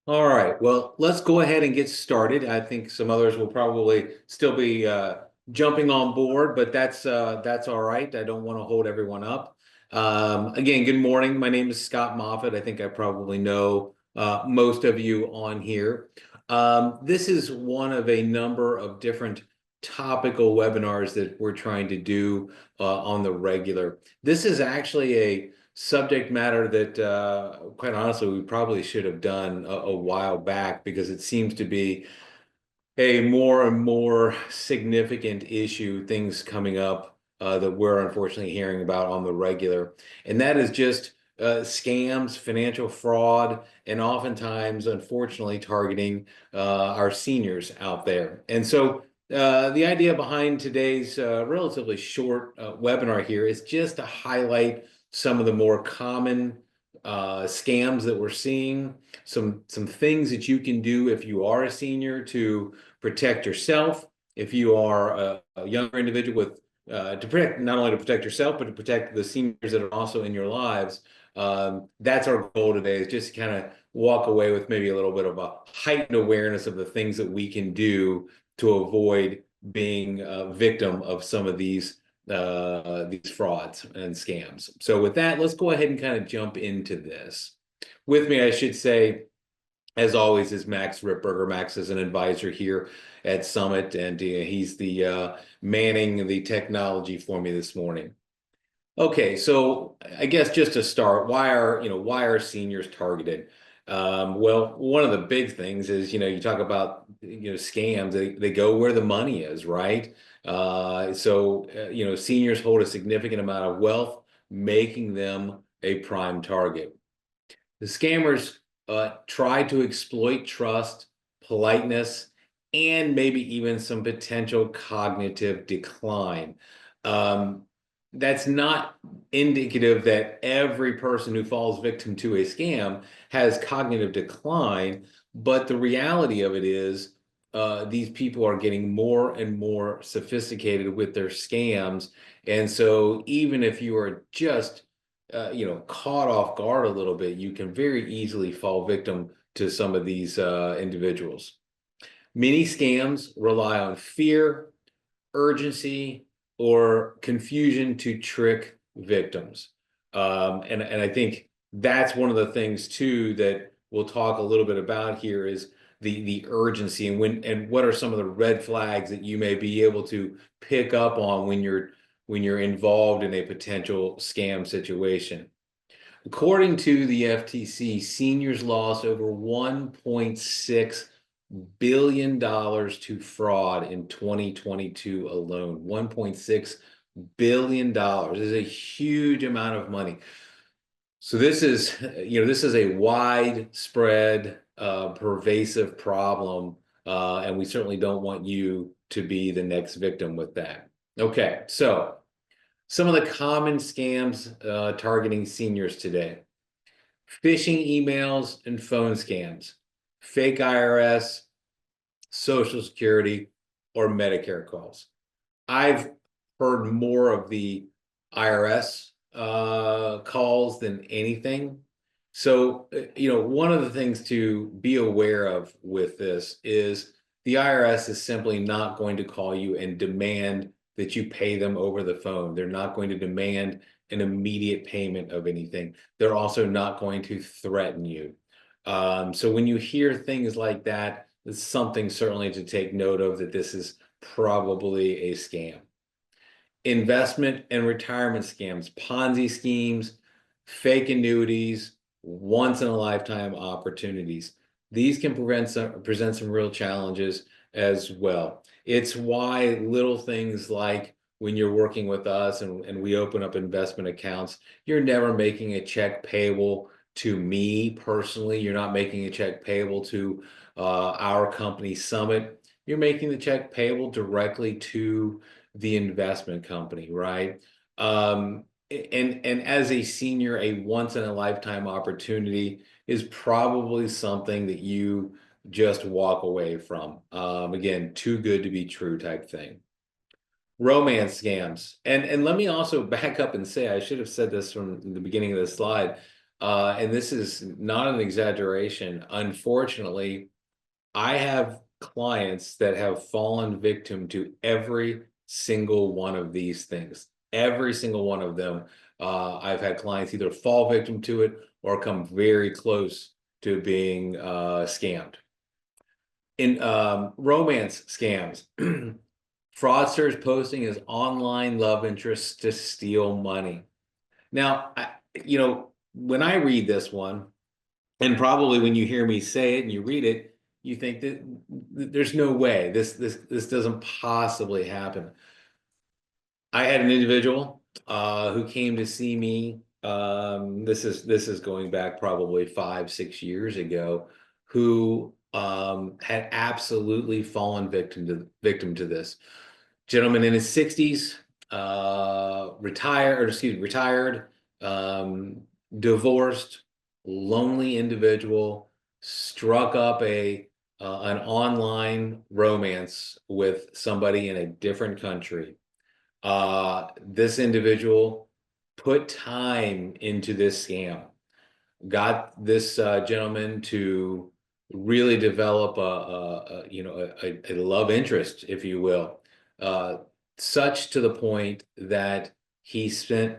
All right, well, let's go ahead and get started. I think some others will probably still be jumping on board, but that's all right. I don't want to hold everyone up. Again, good morning. My name is Scott Moffett. I think I probably know most of you on here. This is one of a number of different topical webinars that we're trying to do on the regular. This is actually a subject matter that, quite honestly, we probably should have done a while back because it seems to be a more and more significant issue, things coming up that we're unfortunately hearing about on the regular. And that is just scams, financial fraud, and oftentimes, unfortunately, targeting our seniors out there. And so the idea behind today's relatively short webinar here is just to highlight some of the more common scams that we're seeing, some things that you can do if you are a senior to protect yourself. If you are a younger individual with to protect, not only to protect yourself, but to protect the seniors that are also in your lives. That's our goal today, is just kind of walk away with maybe a little bit of a heightened awareness of the things that we can do to avoid being a victim of some of these frauds and scams. So with that, let's go ahead and kind of jump into this. With me, I should say, as always, is Max Ripberger. Max is an advisor here at Summit, and he's the manning the technology for me this morning. Okay, so I guess just to start, why are seniors targeted? Well, one of the big things is, you talk about, scams, they go where the money is, right? Seniors hold a significant amount of wealth, making them a prime target. The scammers try to exploit trust, politeness, and maybe even some potential cognitive decline. Um, that's not indicative that every person who falls victim to a scam has cognitive decline, but the reality of it is these people are getting more and more sophisticated with their scams. And so even if you are just caught off guard a little bit, you can very easily fall victim to some of these individuals. Many scams rely on fear, urgency, or confusion to trick victims. And I think that's one of the things too that we'll talk a little bit about here is the urgency and what are some of the red flags that you may be able to pick up on when you're involved in a potential scam situation. According to the FTC, seniors lost over $1.6 billion to fraud in 2022 alone. $1.6 billion is a huge amount of money. So this is a widespread, pervasive problem, and we certainly don't want you to be the next victim with that. Okay, so some of the common scams targeting seniors today: phishing emails and phone scams, fake IRS, Social Security, or Medicare calls. I've heard more of the IRS calls than anything. So, one of the things to be aware of with this is the IRS is simply not going to call you and demand that you pay them over the phone. They're not going to demand an immediate payment of anything. They're also not going to threaten you. So when you hear things like that, it's something certainly to take note of, that this is probably a scam. Investment and retirement scams, Ponzi schemes, fake annuities, once in a lifetime opportunities. These can present some real challenges as well. It's why little things like when you're working with us and we open up investment accounts, you're never making a check payable to me personally. You're not making a check payable to our company, Summit. You're making the check payable directly to the investment company, right? And as a senior, a once in a lifetime opportunity is probably something that you just walk away from. Again, too good to be true type thing. Romance scams. And let me also back up and say, I should have said this from the beginning of the slide. And this is not an exaggeration. Unfortunately, I have clients that have fallen victim to every single one of these things. Every single one of them. I've had clients either fall victim to it or come very close to being scammed. In romance scams, fraudsters posting as online love interests to steal money. Now, when I read this one, and probably when you hear me say it and you read it, you think that there's no way this doesn't possibly happen. I had an individual who came to see me. This is going back probably 5, 6 years ago, who had absolutely fallen victim to this. Gentleman in his 60s, retired, um, divorced, lonely individual, struck up an online romance with somebody in a different country. This individual put time into this scam, got this gentleman to really develop a love interest, if you will, uh, such to the point that he spent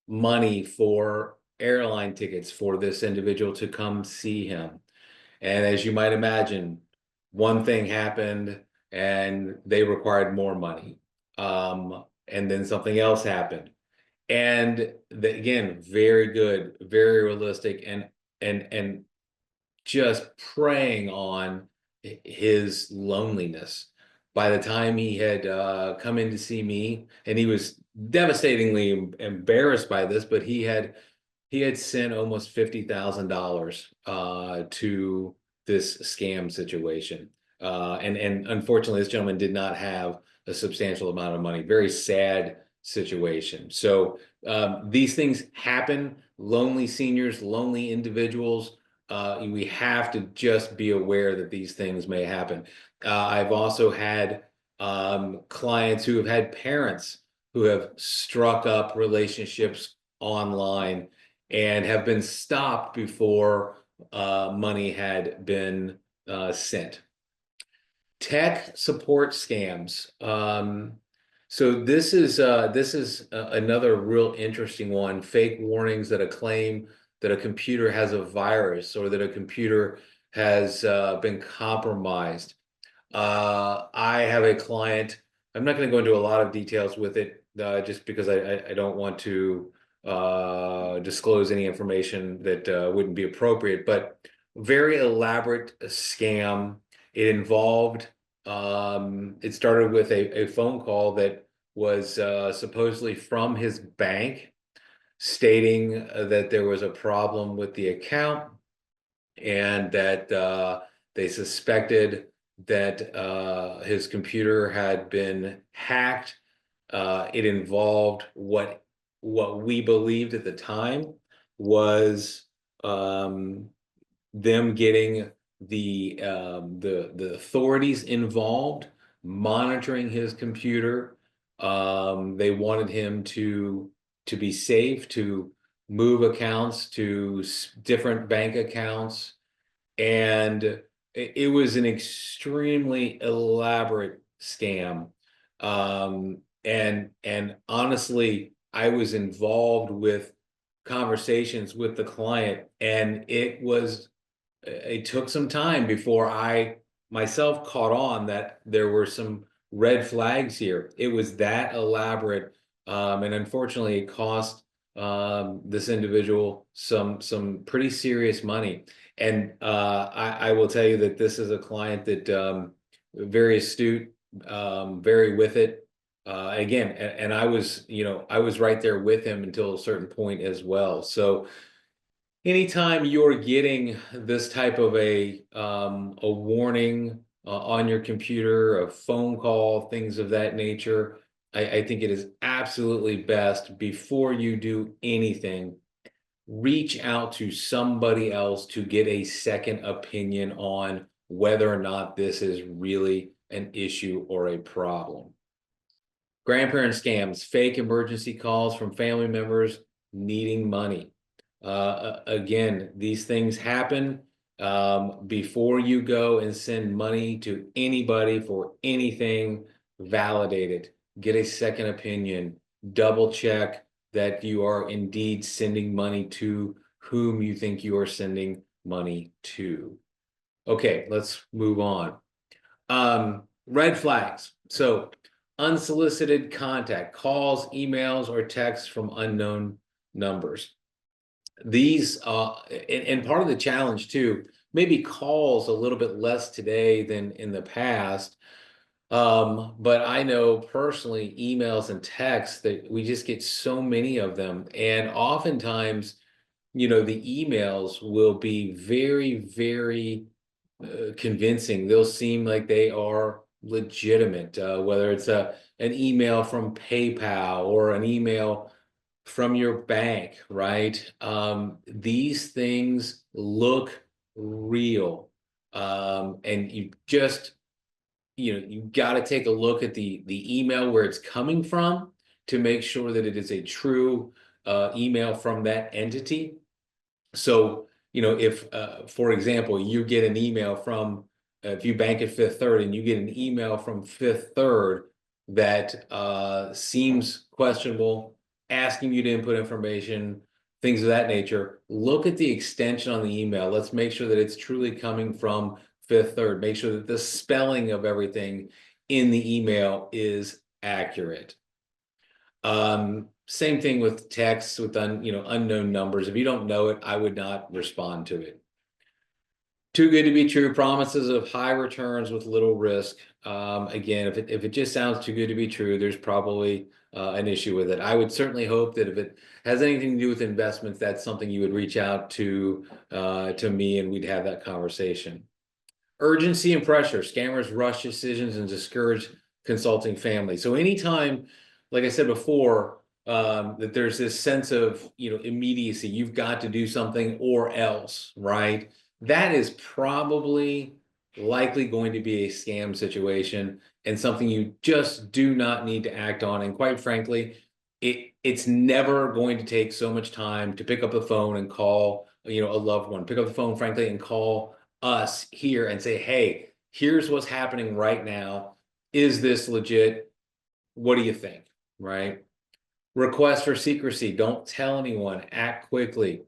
money for airline tickets for this individual to come see him. And as you might imagine, one thing happened and they required more money. And then something else happened. And again, very good, very realistic, and just preying on his loneliness. By the time he had come in to see me, and he was devastatingly embarrassed by this, but he had sent almost $50,000 to this scam situation. And unfortunately, this gentleman did not have a substantial amount of money. Very sad situation. So these things happen. Lonely seniors, lonely individuals. We have to just be aware that these things may happen. I've also had clients who have had parents who have struck up relationships online and have been stopped before money had been sent. Tech support scams. So this is another real interesting one. Fake warnings that a claim that a computer has a virus or that a computer has been compromised. I have a client. I'm not going to go into a lot of details with it, just because I don't want to disclose any information that wouldn't be appropriate. But very elaborate scam. It involved. It started with a phone call that was supposedly from his bank, stating that there was a problem with the account and that they suspected that his computer had been hacked. It involved what we believed at the time was them getting the authorities involved, monitoring his computer. They wanted him to be safe, to move accounts to different bank accounts, and it was an extremely elaborate scam. And honestly, I was involved with conversations with the client, and it took some time before I myself caught on that there were some red flags here. It was that elaborate, and unfortunately, it cost this individual some pretty serious money. And I will tell you that this is a client that very astute, very with it. Again, and I was right there with him until a certain point as well. So anytime you're getting this type of a warning on your computer, a phone call, things of that nature, I think it is absolutely best before you do anything, reach out to somebody else to get a second opinion on whether or not this is really an issue or a problem. Grandparent scams, fake emergency calls from family members needing money. Again, these things happen. Before you go and send money to anybody for anything, validate it. Get a second opinion. Double check that you are indeed sending money to whom you think you are sending money to. Okay, let's move on. Red flags. So unsolicited contact, calls, emails, or texts from unknown numbers. These, and part of the challenge too, maybe calls a little bit less today than in the past. But I know personally emails and texts that we just get so many of them. And oftentimes, the emails will be very, very convincing. They'll seem like they are legitimate, whether it's an email from PayPal or an email from your bank, right? These things look real. And you got to take a look at the email where it's coming from to make sure that it is a true email from that entity. So, if, for example, you get an email from, if you bank at Fifth Third and you get an email from Fifth Third that seems questionable, asking you to input information, things of that nature, look at the extension on the email. Let's make sure that it's truly coming from Fifth Third. Make sure that the spelling of everything in the email is accurate. Same thing with texts with unknown numbers. If you don't know it, I would not respond to it. Too good to be true. Promises of high returns with little risk. Again, if it just sounds too good to be true, there's probably an issue with it. I would certainly hope that if it has anything to do with investments, that's something you would reach out to me and we'd have that conversation. Urgency and pressure. Scammers rush decisions and discourage consulting families. So anytime, like I said before, that there's this sense of immediacy, you've got to do something or else, right? That is probably likely going to be a scam situation and something you just do not need to act on. And quite frankly, it's never going to take so much time to pick up the phone and call a loved one, pick up the phone, frankly, and call us here and say, hey, here's what's happening right now. Is this legit? What do you think? Right? Request for secrecy. Don't tell anyone. Act quickly.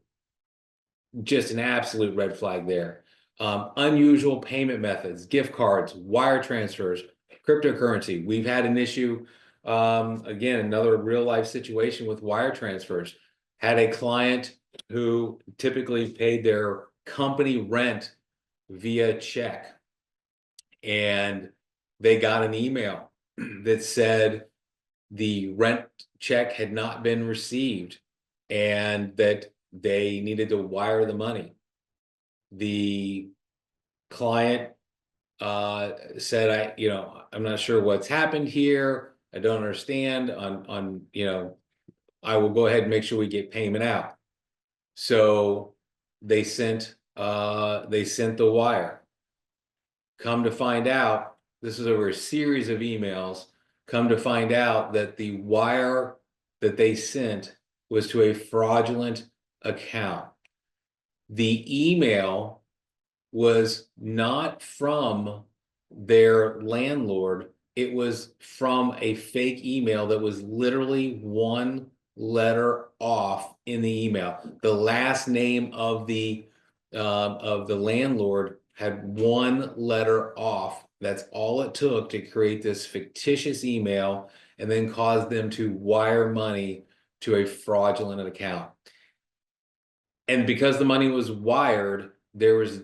Just an absolute red flag there. Unusual payment methods, gift cards, wire transfers, cryptocurrency. We've had an issue, again, another real life situation with wire transfers. Had a client who typically paid their company rent via check. And they got an email that said the rent check had not been received and that they needed to wire the money. The client said, I'm not sure what's happened here. I don't understand. I will go ahead and make sure we get payment out. So they sent the wire. Come to find out, this is over a series of emails. Come to find out that the wire that they sent was to a fraudulent account. The email was not from their landlord. It was from a fake email that was literally one letter off in the email. The last name of the landlord had one letter off. That's all it took to create this fictitious email and then cause them to wire money to a fraudulent account. And because the money was wired, there was,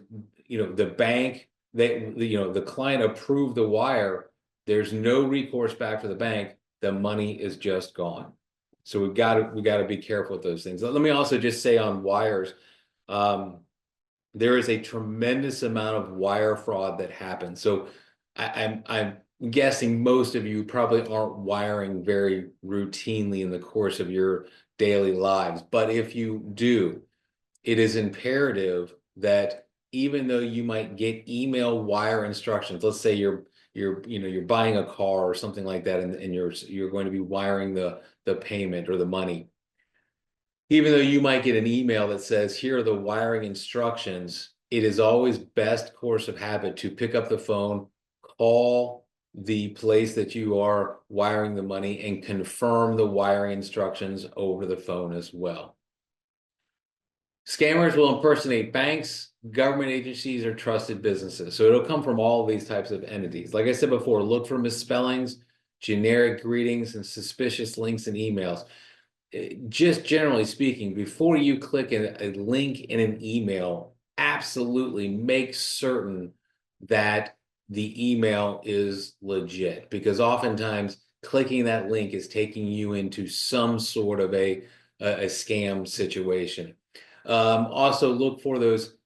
the bank, the client approved the wire. There's no recourse back for the bank. The money is just gone. So we got to be careful with those things. Let me also just say on wires, there is a tremendous amount of wire fraud that happens. So I'm guessing most of you probably aren't wiring very routinely in the course of your daily lives. But if you do, it is imperative that even though you might get email wire instructions, let's say you're buying a car or something like that, and you're going to be wiring the payment or the money. even though you might get an email that says, here are the wiring instructions, it is always best course of habit to pick up the phone, call the place that you are wiring the money, and confirm the wiring instructions over the phone as well. Scammers will impersonate banks, government agencies, or trusted businesses. So it'll come from all of these types of entities. Like I said before, look for misspellings, generic greetings, and suspicious links and emails. Just generally speaking, before you click a link in an email, absolutely make certain that the email is legit, because oftentimes clicking that link is taking you into some sort of a scam situation. Also look for those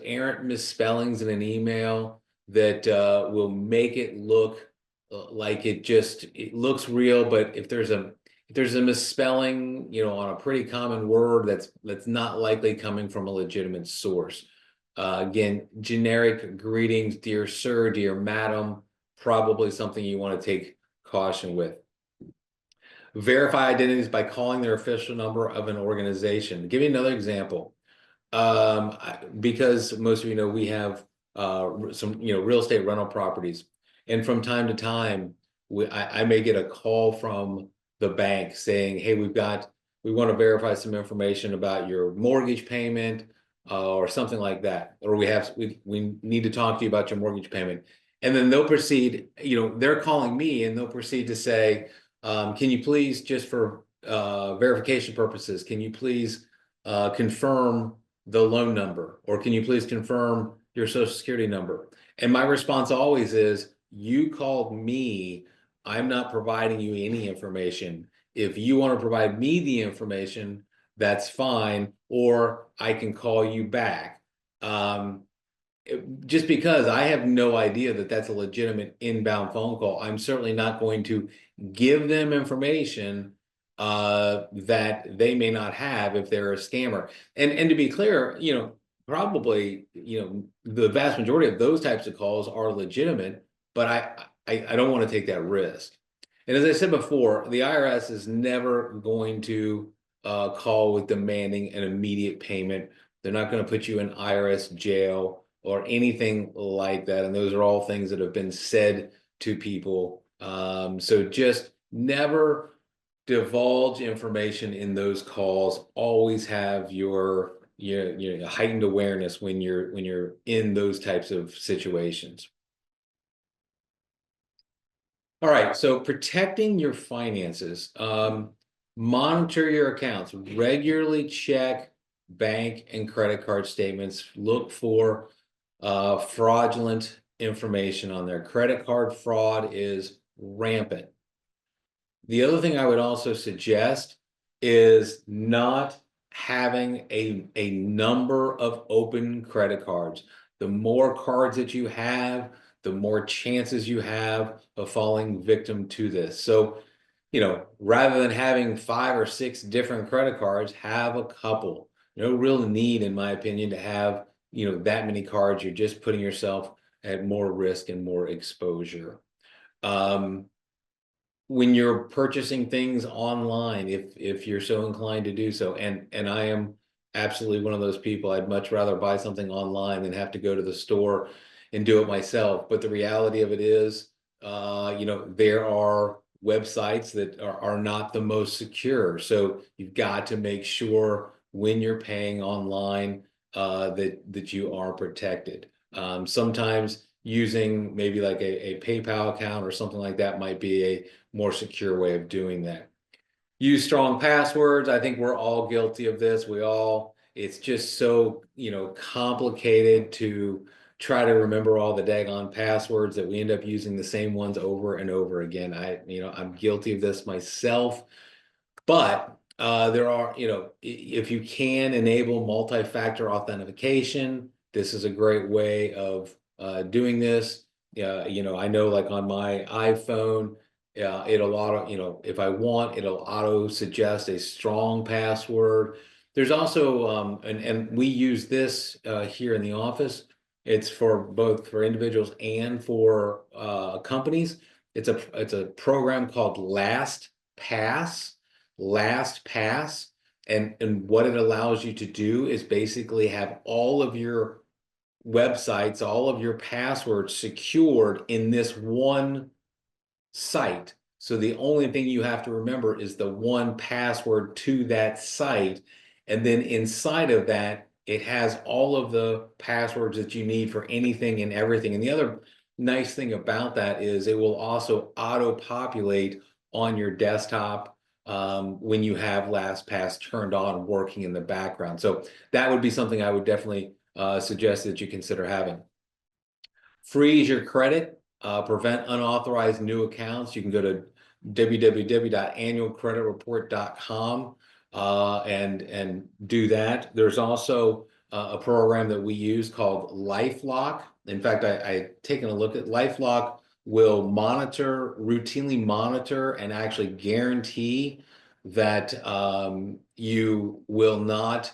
errant misspellings in an email that will make it look like it looks real, but if there's a misspelling, on a pretty common word, that's not likely coming from a legitimate source. Again, generic greetings, dear sir, dear madam, probably something you want to take caution with. Verify identities by calling their official number of an organization. To give you another example, because most of you know we have some real estate rental properties, and from time to time I may get a call from the bank saying, hey, we want to verify some information about your mortgage payment or something like that, or we need to talk to you about your mortgage payment. And then they'll proceed, they're calling me, and they'll proceed to say, can you please, just for verification purposes, can you please confirm the loan number, or can you please confirm your social security number? And my response always is, you called me, I'm not providing you any information. If you want to provide me the information, that's fine, or I can call you back. Just because I have no idea that that's a legitimate inbound phone call, I'm certainly not going to give them information that they may not have if they're a scammer. And to be clear, probably, the vast majority of those types of calls are legitimate, but I don't want to take that risk. And as I said before, the IRS is never going to call with demanding an immediate payment. They're not going to put you in IRS jail or anything like that. And those are all things that have been said to people. So just never divulge information in those calls. Always have your heightened awareness when you're in those types of situations. All right, so protecting your finances. Monitor your accounts. Regularly check bank and credit card statements. Look for fraudulent information on there. Credit card fraud is rampant. The other thing I would also suggest is not having a number of open credit cards. The more cards that you have, the more chances you have of falling victim to this. So, rather than having 5 or 6 different credit cards, have a couple. No real need, in my opinion, to have, that many cards. You're just putting yourself at more risk and more exposure. When you're purchasing things online, if you're so inclined to do so, and I am absolutely one of those people, I'd much rather buy something online than have to go to the store and do it myself. But the reality of it is, there are websites that are not the most secure. So you've got to make sure when you're paying online that you are protected. Sometimes using maybe like a PayPal account or something like that might be a more secure way of doing that. Use strong passwords. I think we're all guilty of this. It's just so, complicated to try to remember all the daggone passwords that we end up using the same ones over and over again. I'm guilty of this myself, but there are, if you can enable multi-factor authentication, this is a great way of doing this. I know, like on my iPhone, if I want, it'll auto suggest a strong password. There's also, and we use this here in the office. It's for both for individuals and for companies. It's a program called LastPass. And what it allows you to do is basically have all of your websites, all of your passwords secured in this one site. So the only thing you have to remember is the one password to that site. And then inside of that, it has all of the passwords that you need for anything and everything. And the other nice thing about that is it will also auto-populate on your desktop when you have LastPass turned on working in the background. So that would be something I would definitely suggest that you consider having. Freeze your credit, prevent unauthorized new accounts. You can go to www.annualcreditreport.com and do that. There's also a program that we use called LifeLock. In fact, I taken a look at LifeLock will routinely monitor, and actually guarantee that you will not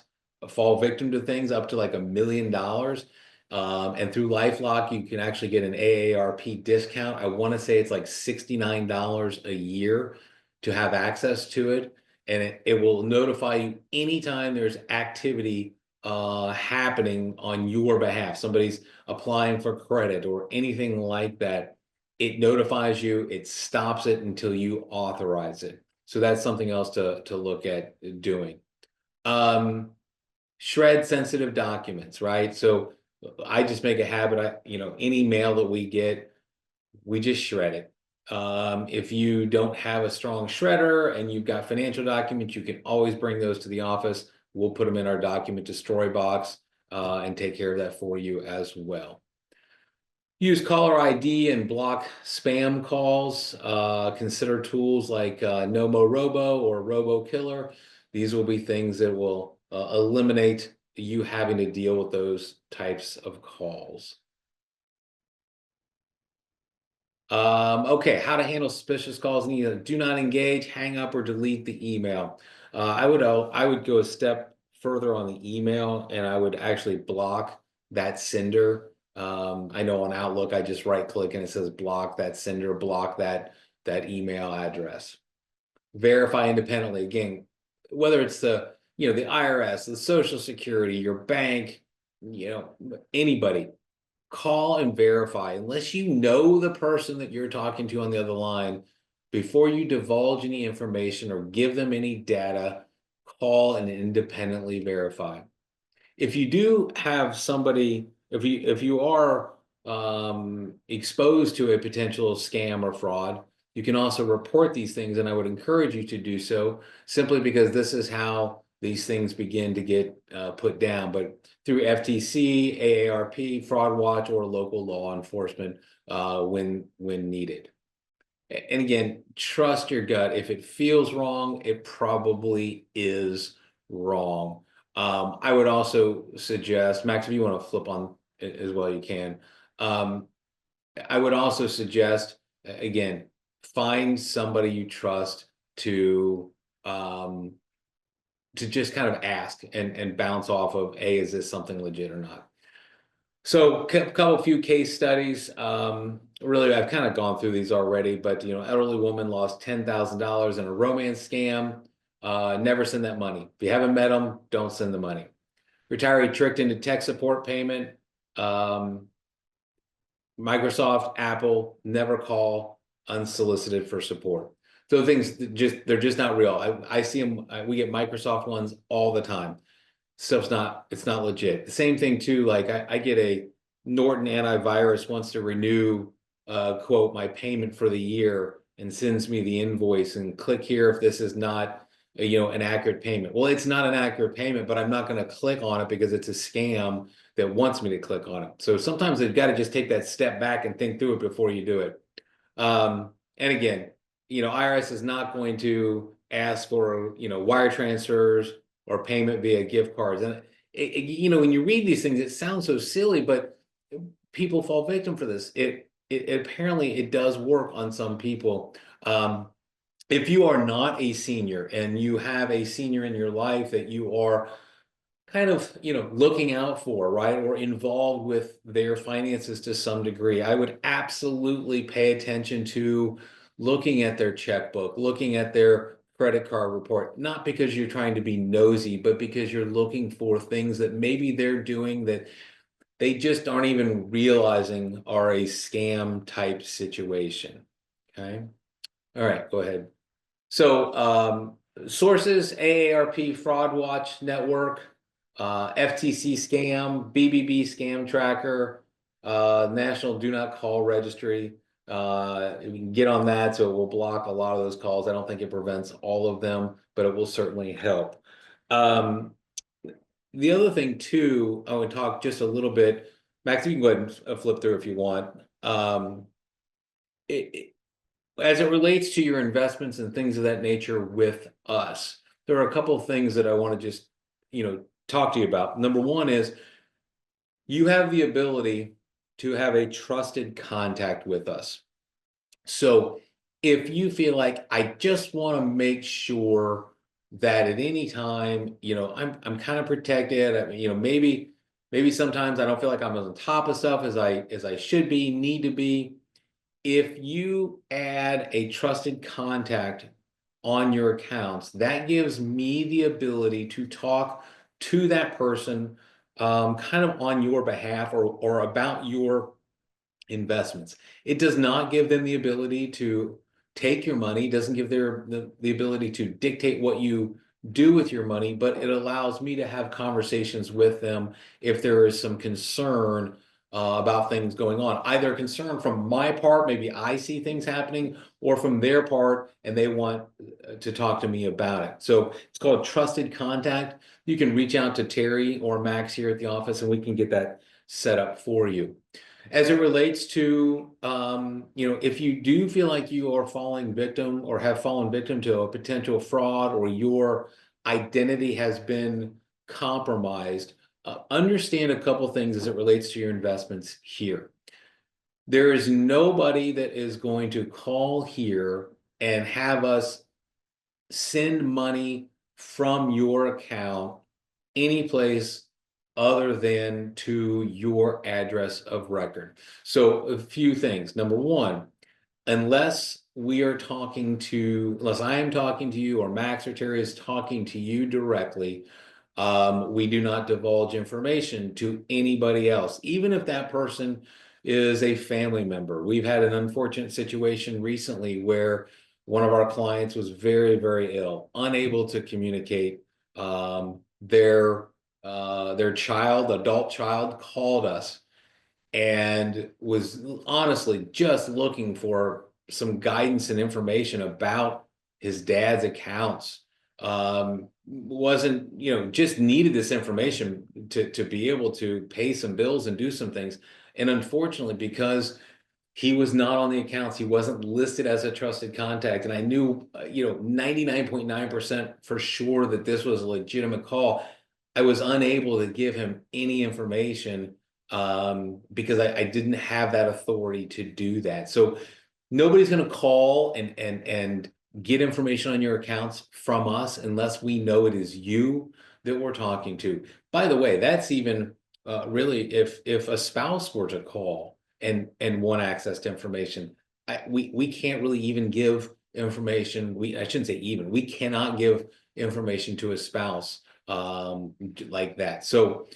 fall victim to things up to like $1 million. And through LifeLock, you can actually get an AARP discount. I want to say it's like $69 a year to have access to it. And it will notify you anytime there's activity happening on your behalf. Somebody's applying for credit or anything like that. It notifies you, it stops it until you authorize it. So that's something else to look at doing. Shred sensitive documents, right? So I just make a habit, any mail that we get, we just shred it. If you don't have a strong shredder and you've got financial documents, you can always bring those to the office. We'll put them in our document destroy box and take care of that for you as well. Use caller ID and block spam calls. Consider tools like NomoRobo or RoboKiller. These will be things that will eliminate you having to deal with those types of calls. Okay, how to handle suspicious calls. And either do not engage, hang up, or delete the email. I would go a step further on the email, and I would actually block that sender. I know on Outlook, I just right click and it says block that sender, block that email address. Verify independently. Again, whether it's the IRS, the Social Security, your bank, anybody, call and verify. Unless you know the person that you're talking to on the other line, before you divulge any information or give them any data, call and independently verify. If you do have somebody, if you are exposed to a potential scam or fraud, you can also report these things, and I would encourage you to do so, simply because this is how these things begin to get put down. But through FTC, AARP, Fraud Watch, or local law enforcement when needed. And again, trust your gut. If it feels wrong, it probably is wrong. I would also suggest, Max, if you want to flip on as well, you can. I would also suggest, again, find somebody you trust to just kind of ask and bounce off of, is this something legit or not? So a few case studies. Really, I've kind of gone through these already, but elderly woman lost $10,000 in a romance scam. Never send that money. If you haven't met them, don't send the money. Retiree tricked into tech support payment. Microsoft, Apple, never call unsolicited for support. So things they're just not real. I see them. We get Microsoft ones all the time. Stuff's it's not legit. The same thing too. Like I get a Norton antivirus wants to renew quote my payment for the year and sends me the invoice and click here if this is not an accurate payment. Well, it's not an accurate payment, but I'm not going to click on it because it's a scam that wants me to click on it. So sometimes they've got to just take that step back and think through it before you do it. And again, IRS is not going to ask for wire transfers or payment via gift cards. And when you read these things, it sounds so silly, but people fall victim for this. It apparently it does work on some people. If you are not a senior and you have a senior in your life that you are kind of looking out for, right, or involved with their finances to some degree, I would absolutely pay attention to looking at their checkbook, looking at their credit card report, not because you're trying to be nosy, but because you're looking for things that maybe they're doing that they just aren't even realizing are a scam type situation. Okay. All right, go ahead. So sources: AARP Fraud Watch Network, FTC Scam, BBB Scam Tracker, National Do Not Call Registry. We can get on that, so it will block a lot of those calls. I don't think it prevents all of them, but it will certainly help. The other thing too, I would talk just a little bit. Max, you can go ahead and flip through if you want. As it relates to your investments and things of that nature with us, there are a couple of things that I want to just, talk to you about. Number one is you have the ability to have a trusted contact with us. So if you feel like I just want to make sure that at any time, I'm kind of protected. I mean, maybe sometimes I don't feel like I'm on top of stuff as I should be, need to be. If you add a trusted contact on your accounts, that gives me the ability to talk to that person kind of on your behalf or about your investments. It does not give them the ability to take your money, doesn't give the ability to dictate what you do with your money, but it allows me to have conversations with them if there is some concern about things going on. Either concern from my part, maybe I see things happening, or from their part and they want to talk to me about it. So it's called trusted contact. You can reach out to Terry or Max here at the office and we can get that set up for you. As it relates to, if you do feel like you are falling victim or have fallen victim to a potential fraud or your identity has been compromised, understand a couple things as it relates to your investments here. There is nobody that is going to call here and have us send money from your account anyplace other than to your address of record. So a few things. Number one, unless I am talking to you or Max or Terry is talking to you directly, we do not divulge information to anybody else, even if that person is a family member. We've had an unfortunate situation recently where one of our clients was very, very ill, unable to communicate. Their adult child called us and was honestly just looking for some guidance and information about his dad's accounts. Wasn't, just needed this information to be able to pay some bills and do some things. And unfortunately, because he was not on the accounts, he wasn't listed as a trusted contact. And I knew, 99.9% for sure that this was a legitimate call. I was unable to give him any information because I didn't have that authority to do that. So nobody's going to call and get information on your accounts from us unless we know it is you that we're talking to. By the way, that's even really if a spouse were to call and want access to information, we can't really even give information. I shouldn't say even. We cannot give information to a spouse like that. So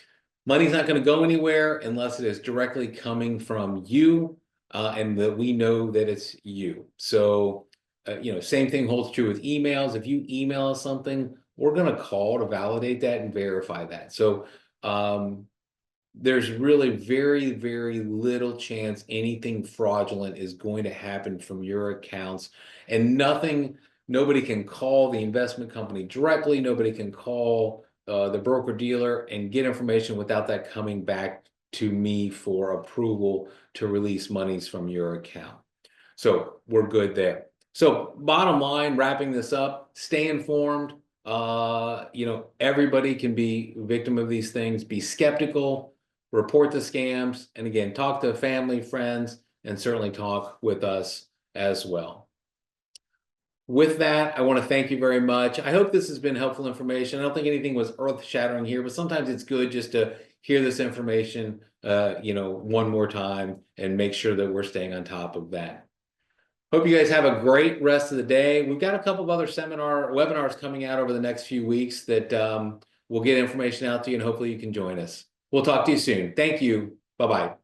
money's not going to go anywhere unless it is directly coming from you and that we know that it's you. So, same thing holds true with emails. If you email us something, we're going to call to validate that and verify that. So there's really very, very little chance anything fraudulent is going to happen from your accounts, and nobody can call the investment company directly. Nobody can call the broker dealer and get information without that coming back to me for approval to release monies from your account. So we're good there. So bottom line, wrapping this up, stay informed. Everybody can be a victim of these things. Be skeptical, report the scams, and again, talk to family, friends, and certainly talk with us as well. With that, I want to thank you very much. I hope this has been helpful information. I don't think anything was earth-shattering here, but sometimes it's good just to hear this information, one more time and make sure that we're staying on top of that. Hope you guys have a great rest of the day. We've got a couple of other webinars coming out over the next few weeks that we'll get information out to you, and hopefully you can join us. We'll talk to you soon. Thank you. Bye-bye.